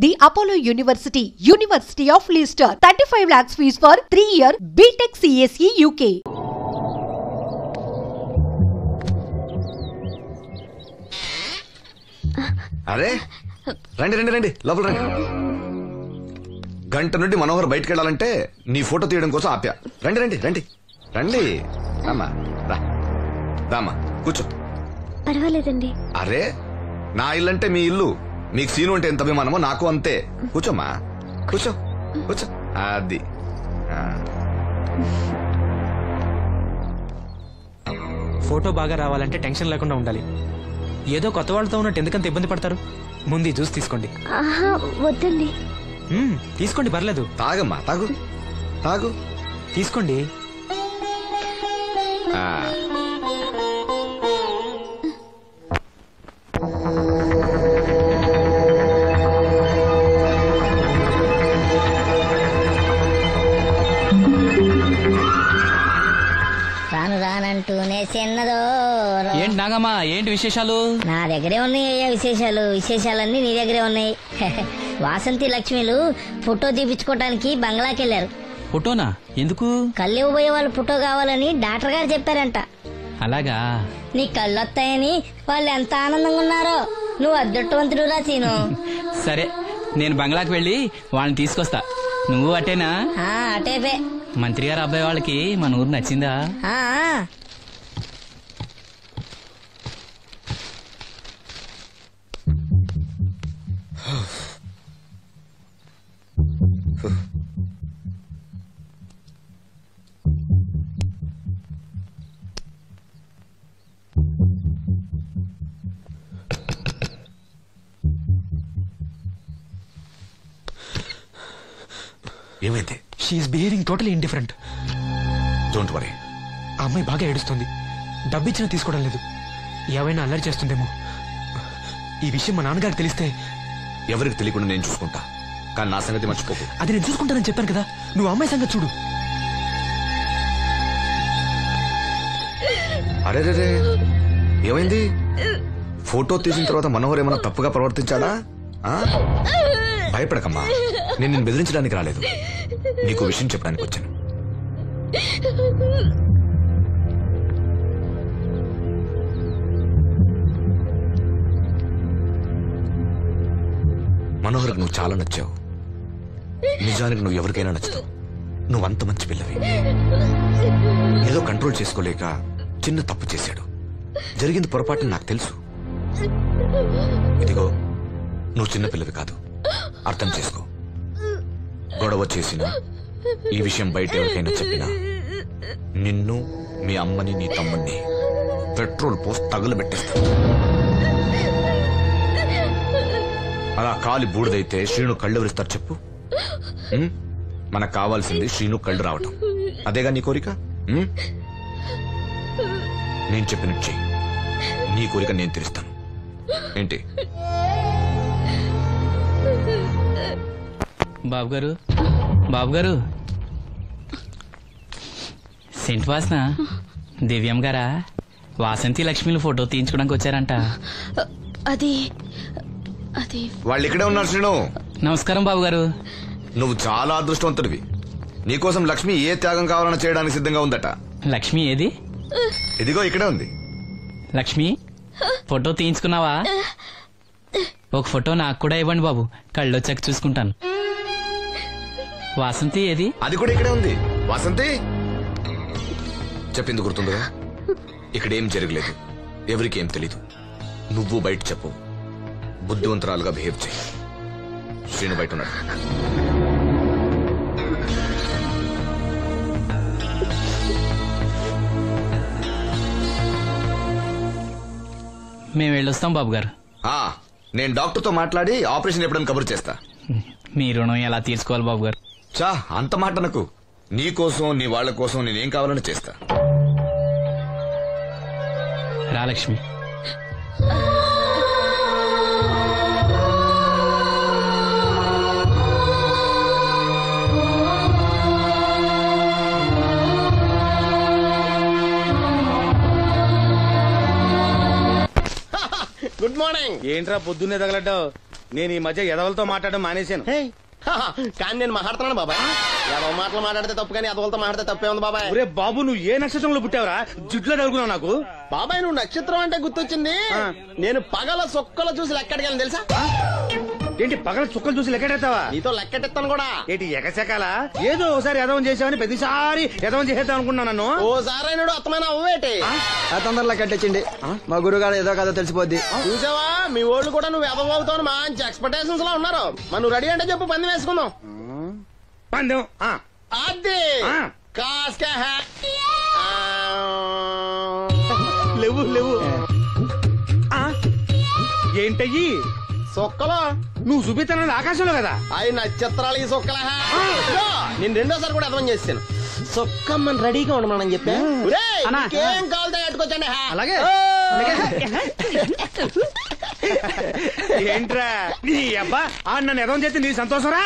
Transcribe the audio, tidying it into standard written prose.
The Apollo University, University of Leicester, 35 lakhs fees for 3-year BTech CSE UK. అరే రండి రండి రండి లోపల రండి. గంట నుండి మనోహర్ బయటకు వెళ్ళాలంటే నీ ఫోటో తీయడం కోసం ఆప్యా. రండి రండి రండి రండి రామ్మా రా రామ్మా కూర్చో. పర్వాలేదండి. అరే నా ఇల్లు అంటే మీ ఇల్లు, మీకు సీను అంటే ఎంత అభిమానమో నాకు అంతే. కూర్చోమ్మా కూర్చో కూర్చో. అది ఫోటో బాగా రావాలంటే టెన్షన్ లేకుండా ఉండాలి. ఏదో కొత్త వాళ్ళతో ఉన్నట్టు ఎందుకంత ఇబ్బంది పడతారు? ముందు జ్యూస్ తీసుకోండి. వద్దండి. తీసుకోండి పర్లేదు. తాగమ్మా తాగు తాగు తీసుకోండి. రాను రానంటూనే చిన్నదో. ఏంటి నాగమ్మా, ఏంటి విశేషాలు? నా దగ్గరే ఉన్నాయి విశేషాలన్నీ నీ దగ్గరే ఉన్నాయి. వాసంతి లక్ష్మిలు ఫోటో తీపించుకోవటానికి బంగ్లాకి వెళ్లారు. ఫోటోనా? ఎందుకు? కళ్ళు ఇవ్వబోయే వాళ్ళు ఫోటో కావాలని డాక్టర్ గారు చెప్పారంట. అలాగా? నీ కళ్ళు వస్తాయని వాళ్ళు ఎంత ఆనందంగా ఉన్నారో. నువ్వు అదృష్టవంతుడు రా సీను. సరే నేను బంగ్లాకి వెళ్ళి వాళ్ళని తీసుకొస్తా. నువ్వు అటేనా? అటేపే. మంత్రి గారు అబ్బాయి వాళ్ళకి మన ఊరు నచ్చిందా? ఏమైంది? She's behaving totally indifferent. Don't worry. ఆ అమ్మాయి బాగా ఏడుస్తుంది. డబ్బిచ్చినా తీసుకోవడం లేదు. ఏవైనా అల్లరి చేస్తుందేమో. ఈ విషయం మా నాన్నగారికి తెలిస్తే? ఎవరికి తెలియకుండా నేను చూసుకుంటా, కానీ నా సంగతి మర్చిపోకు. అది నేను చూసుకుంటానని చెప్పాను కదా. నువ్వు అమ్మాయి సంగతి చూడు. అరే రే ఏమైంది? ఫోటో తీసిన తర్వాత మనోహర్ ఏమన్నా తప్పుగా ప్రవర్తించాడా? భయపడకమ్మా, నేను నిన్ను బెదిరించడానికి రాలేదు, నీకు విషయం చెప్పడానికి వచ్చాను. మనోహర్కి నువ్వు చాలా నచ్చావు. నిజానికి నువ్వు ఎవరికైనా నచ్చుతావు. నువ్వంత మంచి పిల్లవి. ఏదో కంట్రోల్ చేసుకోలేక చిన్న తప్పు చేశాడు. జరిగింది పొరపాటుని నాకు తెలుసు. ఇదిగో నువ్వు చిన్న పిల్లవి కాదు, అర్థం చేసుకో. గొడవ చేసినా, ఈ విషయం బయట ఎవరికైనా చెప్పినా నిన్ను, మీ అమ్మని, నీ తమ్ముణ్ణి పెట్రోల్ పోసి తగులబెట్టేస్తా. అలా కాలి బూడిదైతే శ్రీను కళ్ళు ఎవరిస్తారు చెప్పు? మనకు కావాల్సింది శ్రీను కళ్ళు రావటం. అదేగా నీ కోరిక? నేను చెప్పినట్టు చెయ్యి, నీ కోరిక నేను తీరుస్తాను. ఏంటి? బాబు గారు సెంట్ వాసన. దివ్యం గారా? వాసంతి లక్ష్మిలు ఫోటో తీయించుకోవడానికి వచ్చారంట. అది వాళ్ళు ఇక్కడే ఉన్నారు. శ్రీను నమస్కారం బాబు గారు. నువ్వు చాలా అదృష్టవంతుడివి. నీకోసం లక్ష్మి ఏ త్యాగం కావాలన్నా చేయడానికి సిద్ధంగా ఉందట. లక్ష్మి ఏది? ఇదిగో ఇక్కడే ఉంది. లక్ష్మి ఫోటో తీయించుకున్నావా? ఒక ఫోటో నాకు కూడా ఇవ్వండి బాబు, కళ్ళు వచ్చాక చూసుకుంటాను. వాసంతి ఏది? అది కూడా ఇక్కడే ఉంది. వాసంతి చెప్పింది గుర్తుందిగా? ఇక్కడేం జరగలేదు, ఎవరికేం తెలీదు. నువ్వు బయట చెప్పు, బుద్ధివంతరాలుగా బిహేవ్ చేయి. శ్రీను బయట ఉన్నాడు. మేము వెళ్ళొస్తాం బాబు గారు. నేను డాక్టర్తో మాట్లాడి ఆపరేషన్ ఎప్పుడని కబురు చేస్తా. మీ రుణం ఎలా తీర్చుకోవాలి బాబు గారు? చా అంత మాట నాకు. నీ కోసం, నీ వాళ్ళ కోసం నేనేం కావాలని చేస్తా. రా లక్ష్మి. Good morning. ఏంట్రా పొద్దున్నే తగలడ్డావు? నేను ఈ మధ్య ఎదవలతో మాట్లాడడం మానేశాను. కానీ నేను మాట్లాడుతున్నాను బాబాయ్. ఏదో మాటలు మాట్లాడితే తప్పు, కానీ అదవలతో మాట్లాడితే తప్పే ఉంది బాబాయ్. ఒరే బాబు, నువ్వు ఏ నక్షత్రంలో పుట్టావురా? జుట్లో తగులుకున్నావు నాకు. బాబాయ్ నువ్వు నక్షత్రం అంటే గుర్తొచ్చింది. నేను పగల సొక్కలు చూసి లెక్కడికెళ్ళను తెలుసా? ఏంటి పగల చుక్కలు చూసి లెక్కెడతావా? నీతో లెక్కెట్టిస్తాను కూడా. ఏంటి ఎగసెకాల? ఏదో ఒకసారి ఎదవం చేసావని ప్రతిసారి ఎదవం చేసేద్దాం అనుకున్నా నన్ను. ఓసారి అయినాడు అత్తమైన అవ్వేటి తొందరలో కట్టించండి. మా గురుగారు ఏదో కథ తెలిసిపోద్ది. చూసావా, మీ ఓళ్ళు కూడా నువ్వు ఎదవవుతావు మంచి ఎక్స్పెక్టేషన్స్ లో ఉన్నారు. మరి నువ్వు రెడీ అంటే చెప్పు, పందెం వేసుకుందాం. పందెం అది కాస్కా లేవు లేవు. ఏంటయ్యి? సొక్కలో నువ్వు చూపిస్తానది ఆకాశంలో కదా. అవి నక్షత్రాలు ఈ సొక్కల. నేను రెండోసారి కూడా అర్థం చేశాను. సొక్కమ్మని రెడీగా ఉండమని చెప్పా. ఏం కావాలి పెట్టుకోవచ్చండి. అలాగే ఏంట్రా నీ అబ్బా నన్ను ఎదవం చేస్తే నీ సంతోషరా?